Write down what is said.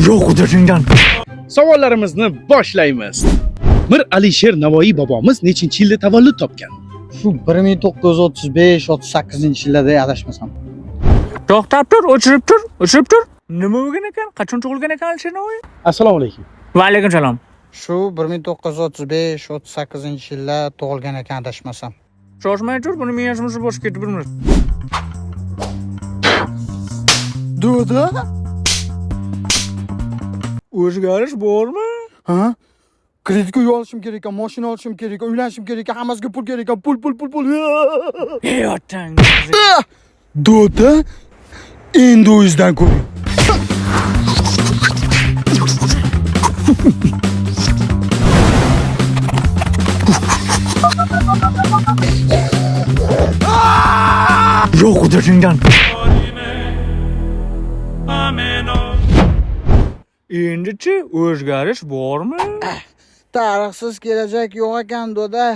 Yo'q o'tirishingdan. Savollarimizni boshlaymiz. Mir Alisher Navoiy bobomiz nechinchi yilda tavallud topgan? Shu 1935-38-yillarda adashmasam. To'xtab tur, o'chirib tur. Nima bo'lgan ekan? Qachon tug'ilgan ekan Alisher Navoiy? Assalomu alaykum. Va alaykum salom. Shu 1935-38-yilda tug'ilgan ekan adashmasam. Shoshmay tur, buni miyasi musi bosib ketib bilmas. Do'da? O'zgarish bormi? Ha? Kreditga uy olishim kerak ekan, mashina olishim kerak ekan, uylanishim kerak ekan, hammasiga pul kerak ekan, pul. Ey otang. Do'da? Endi o'zingizdan ko'ring. Yo'q o'tirishingdan. Endi-chi o'zgarish bormi? Tarixsiz kelajak yo'q ekan, do'da.